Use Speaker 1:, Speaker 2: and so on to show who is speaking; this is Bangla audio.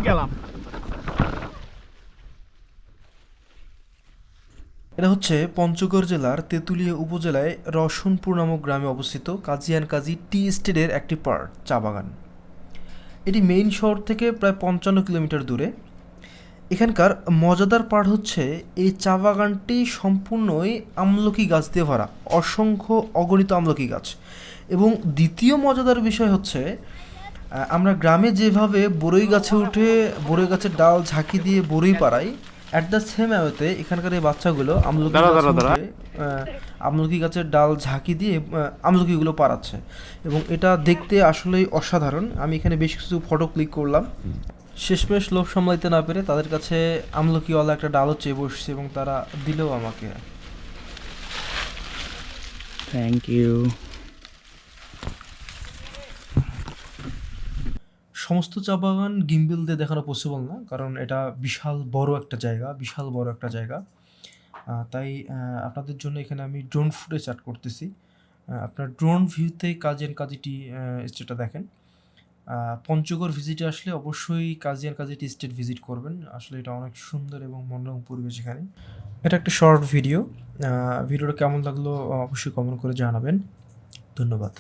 Speaker 1: গেলাম।
Speaker 2: এটা হচ্ছে পঞ্চগড় জেলার তেঁতুলিয়া উপজেলায় রসুনপুর নামক গ্রামে অবস্থিত কাজী অ্যান্ড কাজী টি এস্টেটের একটি পার্ট চা বাগান। এটি মেইন শহর থেকে প্রায় 55 কিলোমিটার দূরে। এখানকার মজাদার পার্ট হচ্ছে এই চা বাগানটি সম্পূর্ণই আমলকি গাছ দিয়ে ভরা, অসংখ্য অগণিত আমলকি গাছ। এবং দ্বিতীয় মজাদার বিষয় হচ্ছে আমরা গ্রামে যেভাবে বড়ই গাছে উঠে বড়ই গাছের ডাল ঝাঁকি দিয়ে বড়ই পাড়াই, অ্যাট দ্য সেম ওয়েতে এখানকার এই বাচ্চাগুলো আমলকি
Speaker 1: দাঁড়া
Speaker 2: গাছে
Speaker 1: দাঁড়া দাঁড়া।
Speaker 2: উঠে আমলকি গাছের ডাল ঝাঁকি দিয়ে আমলকিগুলো পাড়াচ্ছে। এবং এটা দেখতে আসলেই অসাধারণ। আমি এখানে বেশ কিছু ফটো ক্লিক করলাম। শেষমেশ লোভ সামলাইতে না পেরে তাদের কাছে আমলকিওয়ালা একটা ডালও চেয়ে বসছে এবং তারা দিলেও আমাকে।
Speaker 1: Thank you.
Speaker 2: সমস্ত চা বাগান গিম্বল দিয়ে দেখানো পসিবল না, কারণ এটা বিশাল বড় একটা জায়গা, বিশাল বড় একটা জায়গা। তাই আপনাদের জন্য এখানে আমি ড্রোন ফুটেজ অ্যাড করতেছি। আপনার ড্রোন ভিউতে কাজী অ্যান্ড কাজী টি এস্টেটটা দেখেন। পঞ্চগড় ভিজিটে আসলে অবশ্যই Kazi and Kazi tea estate visit করবেন। আসলে এটা অনেক সুন্দর এবং মনোরম পরিবেশ এখানে। এটা একটা শর্ট ভিডিও। ভিডিওটা কেমন লাগলো অবশ্যই কমেন্ট করে জানাবেন। ধন্যবাদ।